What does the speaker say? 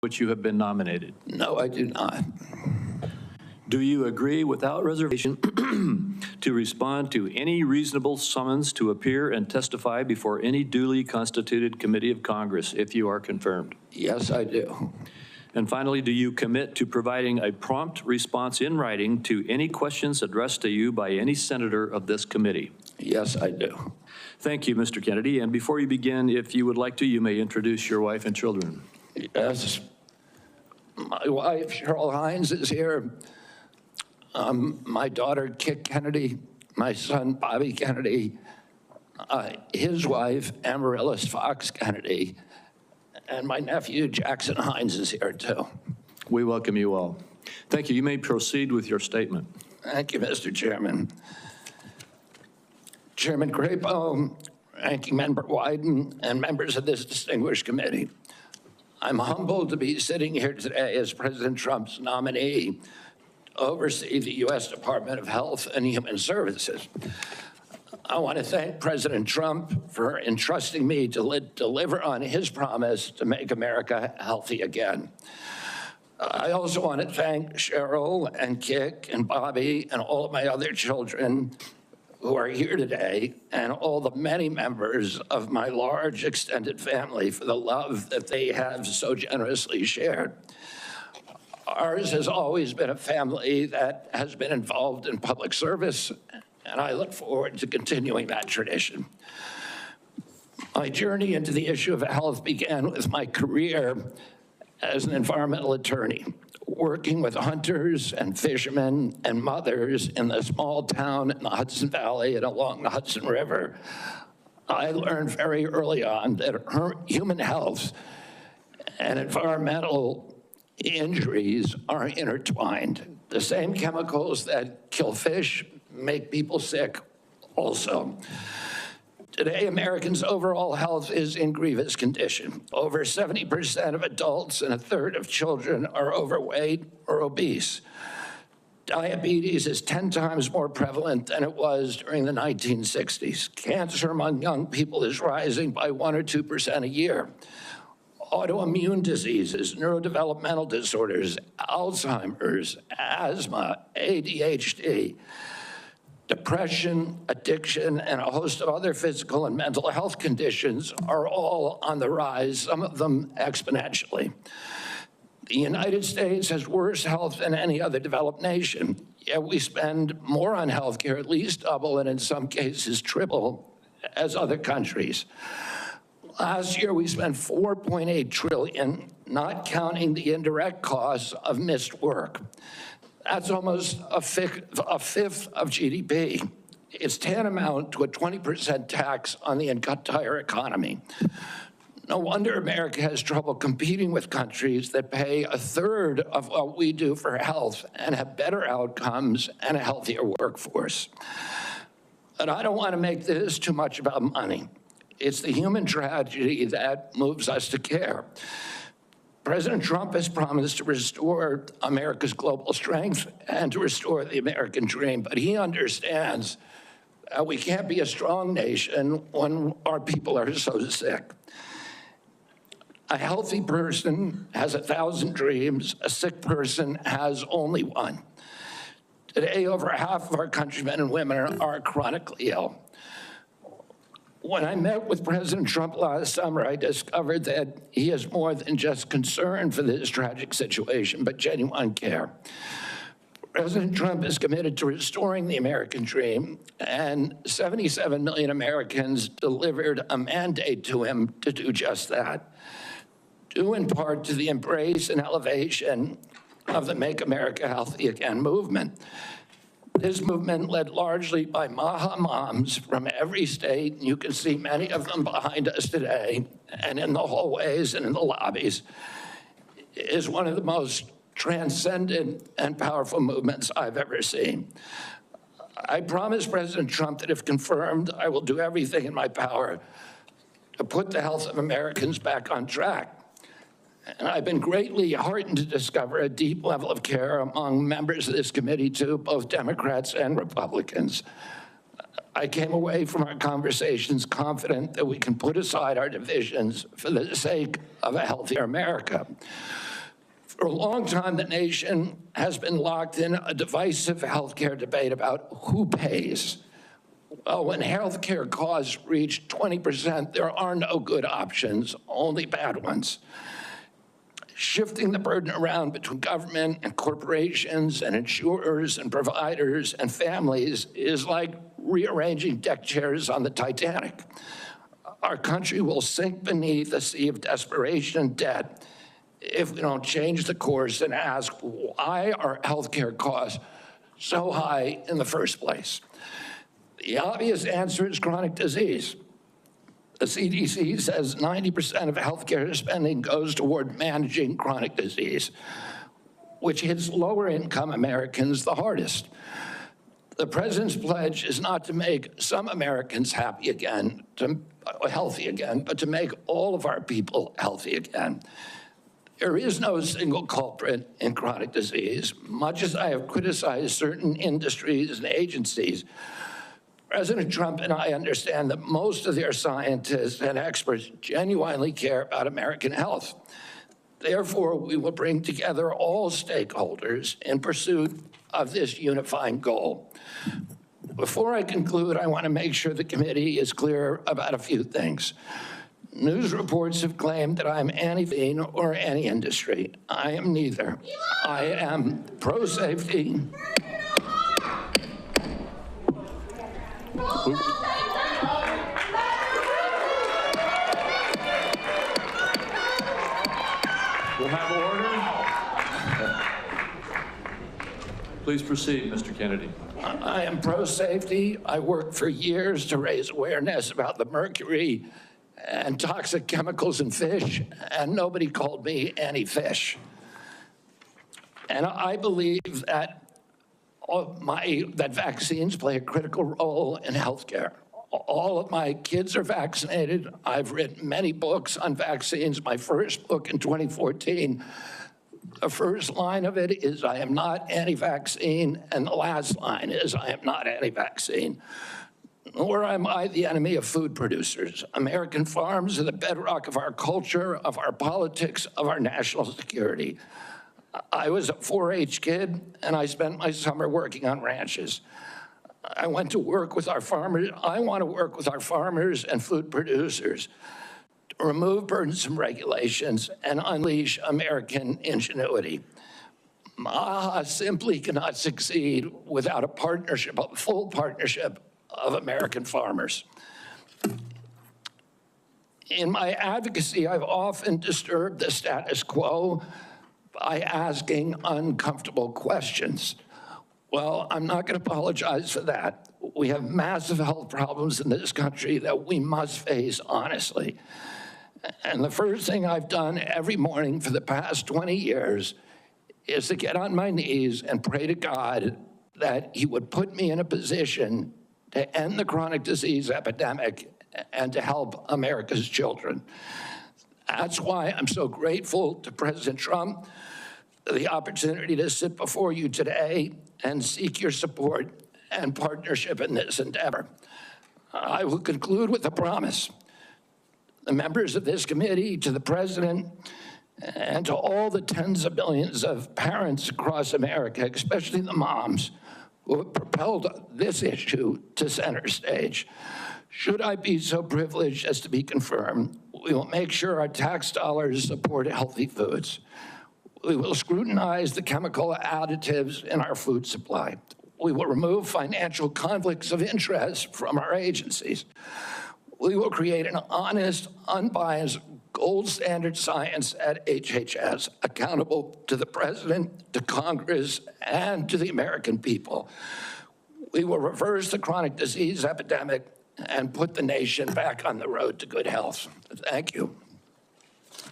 which you have been nominated? No, I do not. Do you agree without reservation to respond to any reasonable summons to appear and testify before any duly constituted committee of Congress if you are confirmed? Yes, I do. And finally, do you commit to providing a prompt response in writing to any questions addressed to you by any senator of this committee? Yes, I do. Thank you, Mr. Kennedy. And before you begin, if you would like to, you may introduce your wife and children. Yes. My wife, Cheryl Hines, is here. My daughter, Kit Kennedy, my son, Bobby Kennedy, his wife, Amaryllis Fox Kennedy, and my nephew, Jackson Hines, is here too. We welcome you all. Thank you. You may proceed with your statement. Thank you, Mr. Chairman. Chairman Crapo, Ranking Member Wyden, and members of this distinguished committee. I'm humbled to be sitting here today as President Trump's nominee to oversee the U.S. Department of Health and Human Services. I want to thank President Trump for entrusting me to deliver on his promise to make America healthy again. I also want to thank Cheryl and Kik and Bobby and all of my other children who are here today, and all the many members of my large extended family for the love that they have so generously shared. Ours has always been a family that has been involved in public service, and I look forward to continuing that tradition. My journey into the issue of health began with my career as an environmental attorney, working with hunters and fishermen and mothers in the small town in the Hudson Valley and along the Hudson River. I learned very early on that human health and environmental injuries are intertwined. The same chemicals that kill fish make people sick also. Today, Americans' overall health is in grievous condition. Over 70% of adults and a third of children are overweight or obese. Diabetes is 10 times more prevalent than it was during the 1960s. Cancer among young people is rising by 1 or 2% a year. Autoimmune diseases, neurodevelopmental disorders, Alzheimer's, asthma, ADHD, depression, addiction, and a host of other physical and mental health conditions are all on the rise, some of them exponentially. The United States has worse health than any other developed nation, yet we spend more on healthcare, at least double, and in some cases triple, as other countries. Last year, we spent $4.8 trillion, not counting the indirect costs of missed work. That's almost a fifth of GDP. It's tantamount to a 20% tax on the entire economy. No wonder America has trouble competing with countries that pay a third of what we do for health and have better outcomes and a healthier workforce. But I don't want to make this too much about money. It's the human tragedy that moves us to care. President Trump has promised to restore America's global strength and to restore the American dream, but he understands we can't be a strong nation when our people are so sick. A healthy person has 1,000 dreams, a sick person has only one. Today, over half of our countrymen and women are chronically ill. When I met with President Trump last summer, I discovered that he is more than just concerned for this tragic situation, but genuine care. President Trump is committed to restoring the American dream, and 77 million Americans delivered a mandate to him to do just that, due in part to the embrace and elevation of the Make America Healthy Again movement. This movement, led largely by Maha moms from every state, and you can see many of them behind us today, and in the hallways and in the lobbies, is one of the most transcendent and powerful movements I've ever seen. I promise President Trump that if confirmed, I will do everything in my power to put the health of Americans back on track. And I've been greatly heartened to discover a deep level of care among members of this committee, too, both Democrats and Republicans. I came away from our conversations confident that we can put aside our divisions for the sake of a healthier America. For a long time, the nation has been locked in a divisive healthcare debate about who pays. Well, when healthcare costs reach 20%, there are no good options, only bad ones. Shifting the burden around between government and corporations and insurers and providers and families is like rearranging deck chairs on the Titanic. Our country will sink beneath a sea of desperation and debt if we don't change the course and ask, why are healthcare costs so high in the first place? The obvious answer is chronic disease. The CDC says 90% of healthcare spending goes toward managing chronic disease, which hits lower income Americans the hardest. The president's pledge is not to make some Americans healthy again, but to make all of our people healthy again. There is no single culprit in chronic disease. Much as I have criticized certain industries and agencies, President Trump and I understand that most of their scientists and experts genuinely care about American health. Therefore, we will bring together all stakeholders in pursuit of this unifying goal. Before I conclude, I want to make sure the committee is clear about a few things. News reports have claimed that I'm anti-vaccine or anti-industry. I am neither. I am pro-safety. We'll have order. Please proceed, Mr. Kennedy. I am pro-safety. I worked for years to raise awareness about the mercury and toxic chemicals in fish, and nobody called me anti-fish. And I believe that that vaccines play a critical role in healthcare. All of my kids are vaccinated. I've written many books on vaccines. My first book in 2014, the first line of it is, I am not anti-vaccine, and the last line is, I am not anti-vaccine. Nor am I the enemy of food producers. American farms are the bedrock of our culture, of our politics, of our national security. I was a 4-H kid, and I spent my summer working on ranches. I went to work with our farmers. I want to work with our farmers and food producers to remove burdensome regulations and unleash American ingenuity. MAHA simply cannot succeed without a partnership, a full partnership of American farmers. In my advocacy, I've often disturbed the status quo by asking uncomfortable questions. Well, I'm not going to apologize for that. We have massive health problems in this country that we must face honestly. And the first thing I've done every morning for the past 20 years is to get on my knees and pray to God that he would put me in a position to end the chronic disease epidemic and to help America's children. That's why I'm so grateful to President Trump for the opportunity to sit before you today and seek your support and partnership in this endeavor. I will conclude with a promise. The members of this committee, to the President, and to all the tens of millions of parents across America, especially the moms, who have propelled this issue to center stage. Should I be so privileged as to be confirmed, we will make sure our tax dollars support healthy foods. We will scrutinize the chemical additives in our food supply. We will remove financial conflicts of interest from our agencies. We will create an honest, unbiased, gold standard science at HHS, accountable to the President, to Congress, and to the American people. We will reverse the chronic disease epidemic and put the nation back on the road to good health. Thank you.